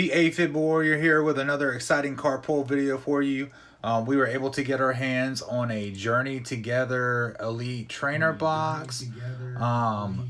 The Aphid Warrior here with another exciting card pull video for you. We were able to get our hands on a Journey Together Elite Trainer box.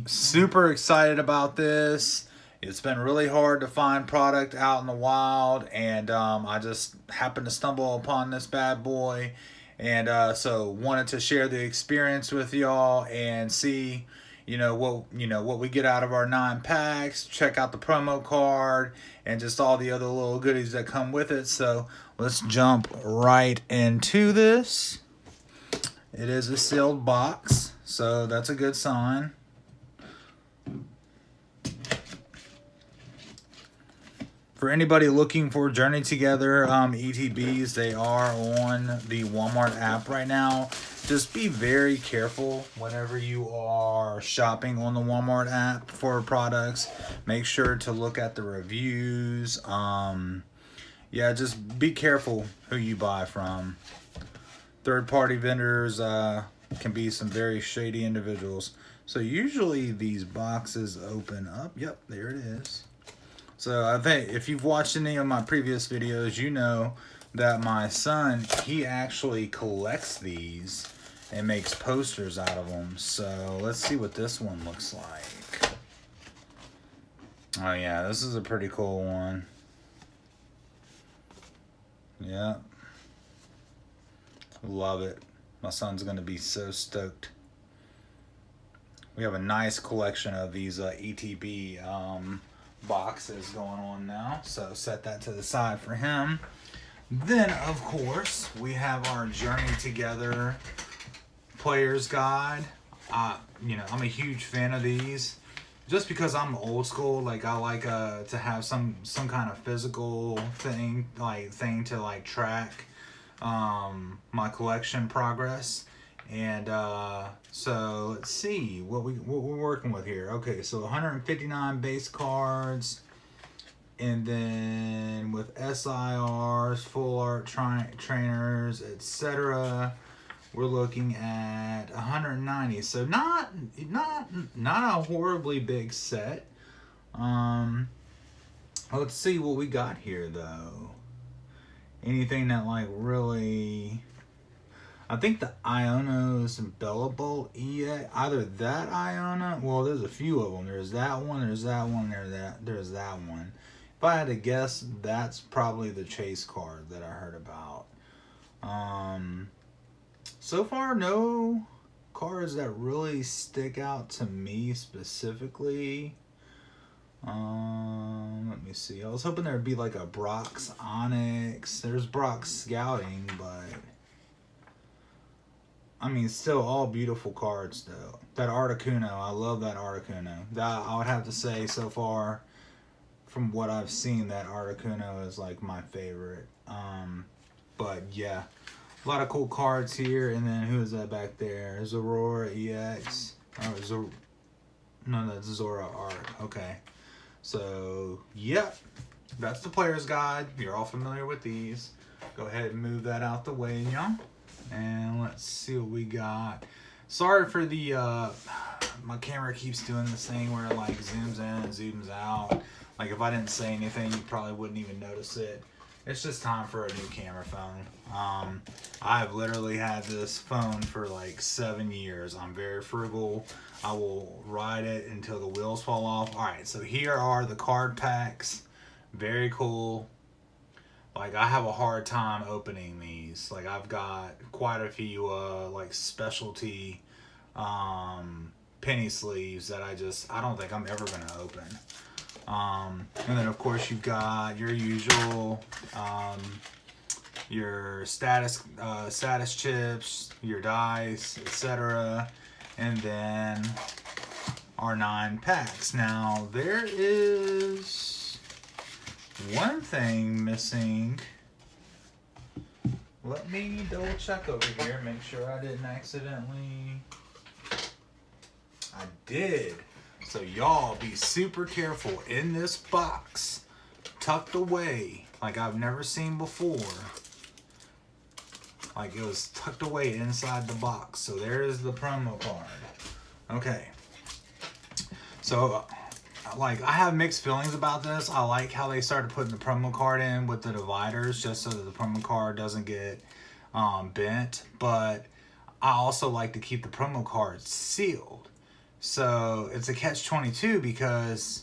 Super excited about this. It's been really hard to find product out in the wild, and I just happened to stumble upon this bad boy, and so wanted to share the experience with y'all and see what we get out of our 9 packs. Check out the promo card and just all the other little goodies that come with it. So let's jump right into this. It is a sealed box, so that's a good sign. For anybody looking for Journey Together ETBs, they are on the Walmart app right now. Just be very careful whenever you are shopping on the Walmart app for products. Make sure to look at the reviews. Yeah, just be careful who you buy from. Third-party vendors can be some very shady individuals. So usually these boxes open up. Yep, there it is. So I think if you've watched any of my previous videos, you know that my son, he actually collects these and makes posters out of them. So let's see what this one looks like. Oh yeah, this is a pretty cool one. Yeah. Love it. My son's gonna be so stoked. We have a nice collection of these ETB boxes going on now, so set that to the side for him. Then of course we have our Journey Together player's guide. I'm a huge fan of these just because I'm old school. Like I like to have some kind of physical thing to track my collection progress. And so let's see what we're working with here. Okay, so 159 base cards, and then with SIRs, full art trainers, etc. We're looking at 190. So not a horribly big set. Let's see what we got here though. Anything that really, I think the Ionos and Bellabolt EA, either that Iona, well there's a few of them. There's that one, there's that one, there's that one. If I had to guess, that's probably the chase card that I heard about. So far, no cards that really stick out to me specifically. Let me see. I was hoping there'd be like a Brock's Onyx. There's Brock's Scouting, but I mean, still all beautiful cards though. That Articuno, I love that Articuno. That I would have to say so far, from what I've seen, that Articuno is like my favorite. But yeah, a lot of cool cards here. And then who is that back there? Zorora EX. No, that's Zora Art. Okay. So yeah, that's the player's guide. You're all familiar with these. Go ahead and move that out the way, y'all. And let's see what we got. Sorry for the my camera keeps doing this thing where it like zooms in and zooms out. Like if I didn't say anything, you probably wouldn't even notice it. It's just time for a new camera phone. I've literally had this phone for like 7 years. I'm very frugal. I will ride it until the wheels fall off. Alright, so here are the card packs. Very cool. Like I have a hard time opening these. Like I've got quite a few like specialty penny sleeves that I don't think I'm ever gonna open. And then of course you've got your usual your status chips, your dice, etc. And then our 9 packs. Now there is one thing missing. Let me double check over here, make sure I didn't accidentally. I did. So y'all be super careful. In this box, tucked away like I've never seen before. Like it was tucked away inside the box. So there's the promo card. Okay. So like, I have mixed feelings about this. I like how they started putting the promo card in with the dividers just so that the promo card doesn't get bent. But I also like to keep the promo cards sealed. So it's a catch-22 because,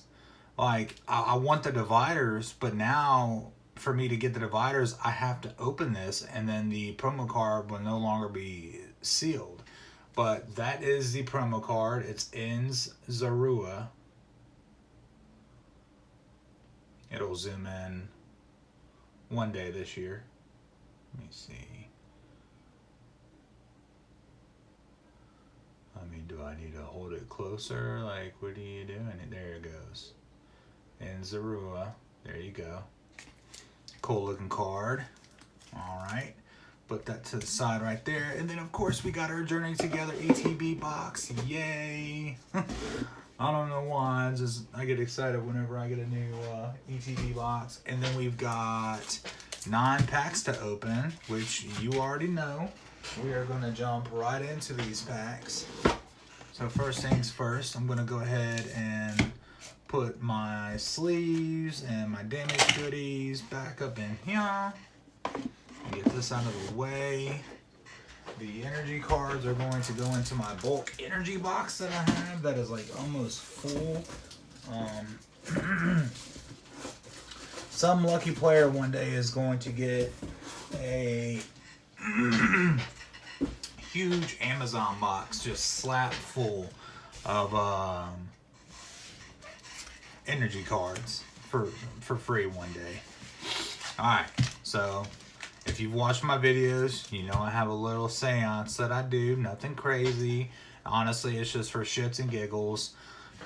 like, I want the dividers, but now for me to get the dividers, I have to open this, and then the promo card will no longer be sealed. But that is the promo card. It's Ins Zarua. It'll zoom in one day this year. Let me see. I mean, do I need to hold it closer? Like, what are you doing? And there it goes. And Zarua. There you go. Cool looking card. Alright. Put that to the side right there. And then, of course, we got our Journey Together ETB box. Yay! I don't know why. I get excited whenever I get a new ETB box. And then we've got 9 packs to open, which you already know. We are going to jump right into these packs. So first things first, I'm going to go ahead and put my sleeves and my damaged goodies back up in here. Get this out of the way. The energy cards are going to go into my bulk energy box that I have that is like almost full. Some lucky player one day is going to get a huge Amazon box just slap full of energy cards for free one day. Alright, so if you've watched my videos, you know I have a little seance that I do. Nothing crazy. Honestly, it's just for shits and giggles.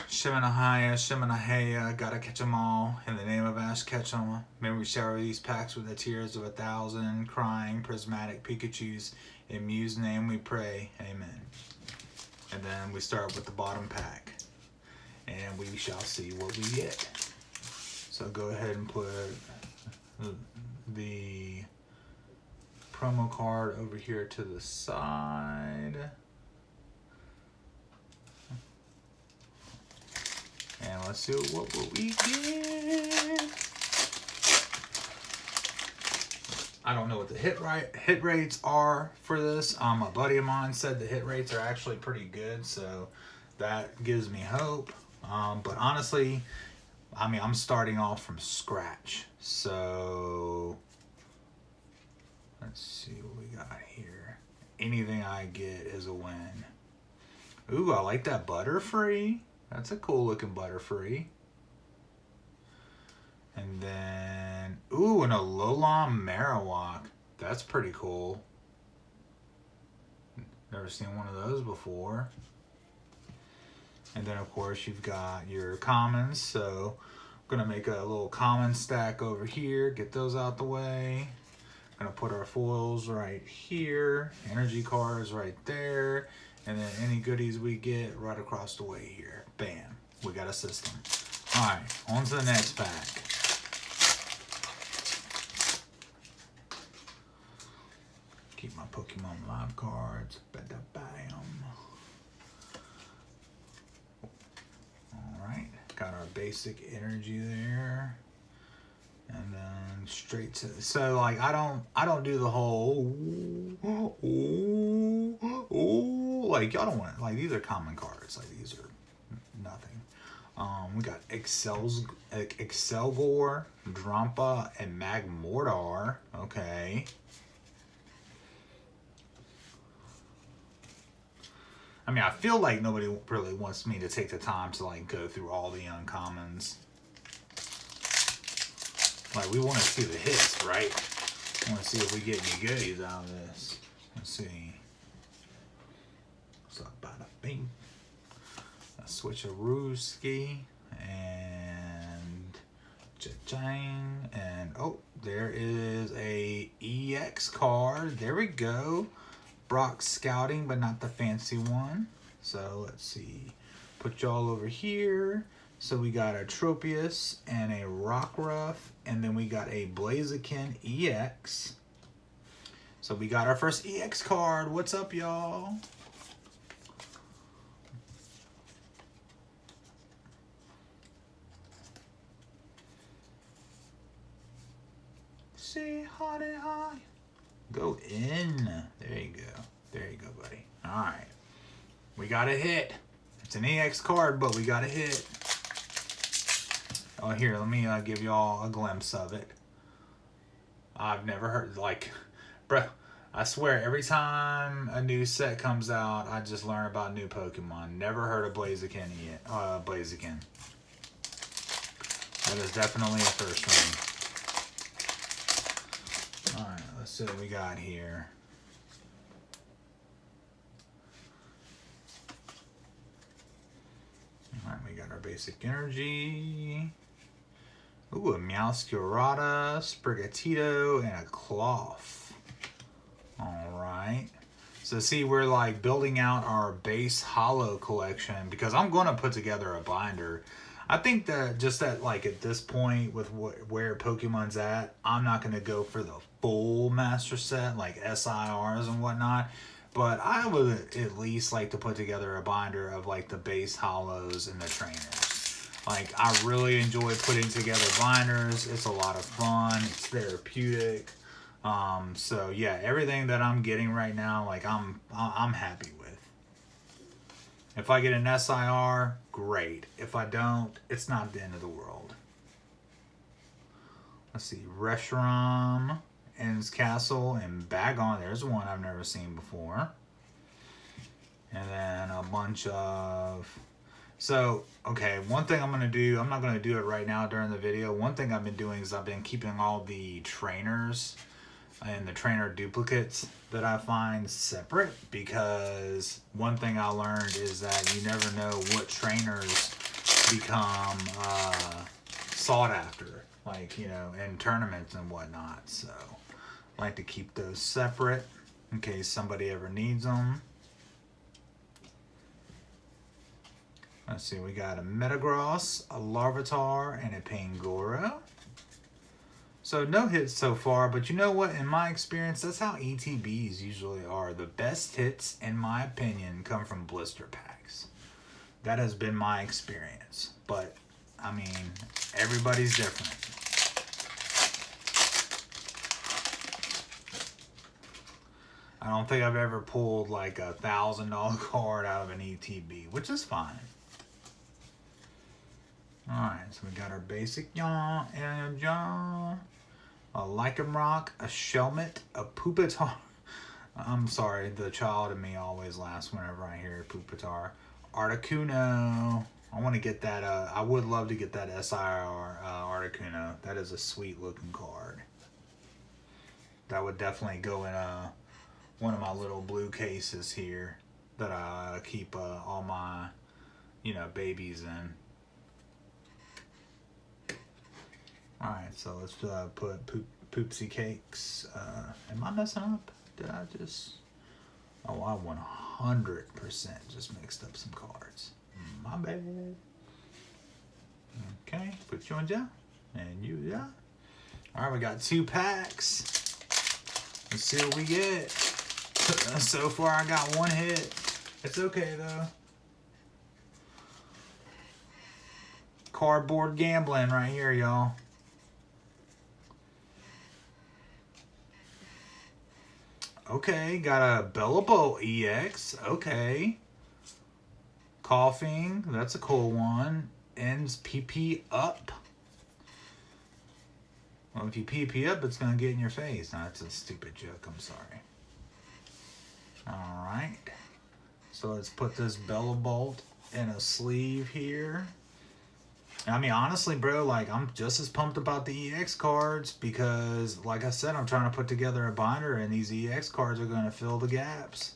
Shimanahaya, Shimanahaya, gotta catch them all. In the name of Ash Ketchum, may we shower these packs with the tears of 1,000 crying prismatic Pikachus. In Mew's name we pray. Amen. And then we start with the bottom pack. And we shall see what we get. So go ahead and put the promo card over here to the side. And let's see what we get. I don't know what the hit rates are for this. A buddy of mine said the hit rates are actually pretty good, so that gives me hope. But honestly, I mean, I'm starting off from scratch. So let's see what we got here. Anything I get is a win. Ooh, I like that Butterfree. That's a cool looking Butterfree. And then, ooh, and a Alolan Marowak. That's pretty cool. Never seen one of those before. And then, of course, you've got your commons. So I'm going to make a little common stack over here. Get those out the way. I'm going to put our foils right here. Energy cards right there. And then any goodies we get right across the way here. Bam. We got a system. Alright, on to the next pack. Keep my Pokemon Live cards. Bam. Alright, got our basic energy there. And then straight to, so like I don't do the whole like y'all don't want it. Like these are common cards. Like these are nothing. We got Excelgor, Drampa, and Magmortar. Okay. I mean, I feel like nobody really wants me to take the time to like go through all the uncommons. Like, we want to see the hits, right? I want to see if we get any goodies out of this. Let's see. So, bada bing. A Switcherooski. And cha-chang. And, oh, there is a EX card. There we go. Brock Scouting, but not the fancy one. So, let's see. Put y'all over here. So we got a Tropius and a Rockruff, and then we got a Blaziken EX. So we got our first EX card. What's up, y'all? Say honey, hi. Go in. There you go. There you go, buddy. All right. We got a hit. It's an EX card, but we got a hit. Oh, here, let me give y'all a glimpse of it. I've never heard, like, bruh, I swear, every time a new set comes out, I just learn about new Pokemon. Never heard of Blaziken yet. Blaziken. That is definitely a first for me. Alright, let's see what we got here. Alright, we got our basic energy. Ooh, a Meowscarada, Sprigatito, and a Cloth. Alright. So see, we're like building out our base holo collection because I'm going to put together a binder. I think that just that, like, at this point with where Pokemon's at, I'm not going to go for the full master set, like SIRs and whatnot. But I would at least like to put together a binder of like the base holos and the trainers. Like, I really enjoy putting together binders. It's a lot of fun. It's therapeutic. So yeah, everything that I'm getting right now, like I'm happy with. If I get an SIR, great. If I don't, it's not the end of the world. Let's see, Reshiram, Ends Castle, and Bagon. There's one I've never seen before. And then a bunch of... So, okay, one thing I'm going to do, I'm not going to do it right now during the video. One thing I've been doing is I've been keeping all the trainers and the trainer duplicates that I find separate, because one thing I learned is that you never know what trainers become sought after, like, you know, in tournaments and whatnot. So I like to keep those separate in case somebody ever needs them. Let's see, we got a Metagross, a Larvitar, and a Pangoro. So no hits so far, but you know what? In my experience, that's how ETBs usually are. The best hits, in my opinion, come from blister packs. That has been my experience. But, I mean, everybody's different. I don't think I've ever pulled like a $1,000 card out of an ETB, which is fine. Alright, so we got our basic yawn and a jaw, a Lycanroc, a Shelmet, a Pupitar. I'm sorry, the child in me always laughs whenever I hear Pupitar. Articuno. I want to get that, I would love to get that SIR Articuno. That is a sweet looking card. That would definitely go in one of my little blue cases here that I keep all my, you know, babies in. Alright, so let's put Poopsie Cakes. Am I messing up? Did I just... Oh, I 100% just mixed up some cards. My bad. Okay, put you on down. And you down. Alright, we got 2 packs. Let's see what we get. So far, I got 1 hit. It's okay, though. Cardboard gambling right here, y'all. Okay, got a Bellable EX. Okay. Coughing. That's a cool one. Ends PP up. Well, if you PP up, it's going to get in your face. No, that's a stupid joke. I'm sorry. Alright. So let's put this Bellable in a sleeve here. I mean, honestly, bro, like, I'm just as pumped about the EX cards because, like I said, I'm trying to put together a binder, and these EX cards are going to fill the gaps.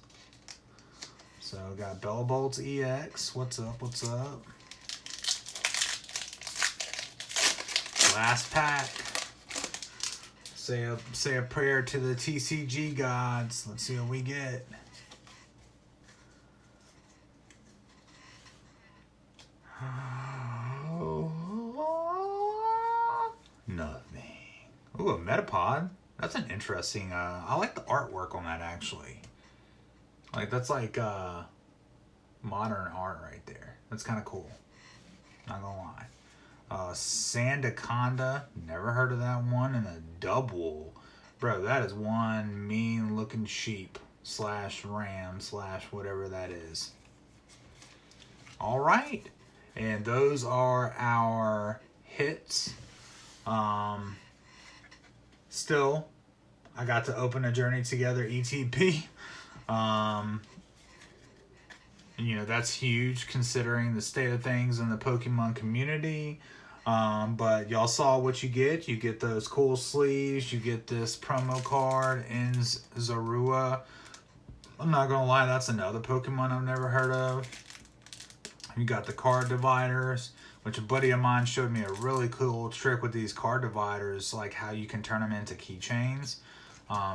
So, we got Bellabolt's EX. What's up? What's up? Last pack. Say a prayer to the TCG gods. Let's see what we get. Nothing. Ooh, a Metapod. That's an interesting, I like the artwork on that, actually. Like, that's like, modern art right there. That's kind of cool. Not gonna lie. Sandaconda, never heard of that one. And a double. Bro, that is one mean looking sheep slash ram slash whatever that is. All right. And those are our hits. Still, I got to open a Journey Together ETB. You know, that's huge considering the state of things in the Pokemon community. But y'all saw what you get. You get those cool sleeves. You get this promo card in Zorua. I'm not going to lie, that's another Pokemon I've never heard of. You got the card dividers, which a buddy of mine showed me a really cool trick with these card dividers, like how you can turn them into keychains.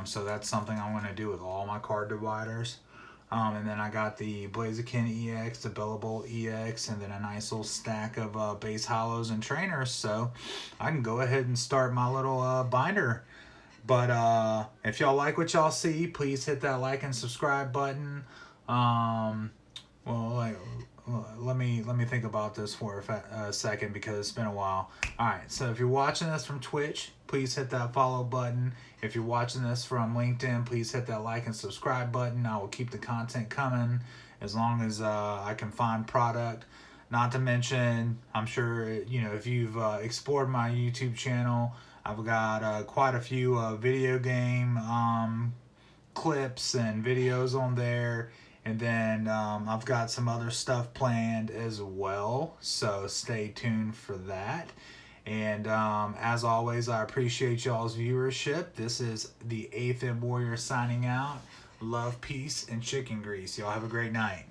So that's something I'm going to do with all my card dividers. And then I got the Blaziken EX, the Bellable EX, and then a nice little stack of base hollows and trainers. So I can go ahead and start my little binder. But if y'all like what y'all see, please hit that like and subscribe button. Let me think about this for a second because it's been a while. Alright, so if you're watching this from Twitch, please hit that follow button. If you're watching this from LinkedIn, please hit that like and subscribe button. I will keep the content coming as long as I can find product. Not to mention, I'm sure, you know, if you've explored my YouTube channel, I've got quite a few video game clips and videos on there. And then I've got some other stuff planned as well, so stay tuned for that. And as always, I appreciate y'all's viewership. This is the 8th Warrior signing out. Love, peace, and chicken grease. Y'all have a great night.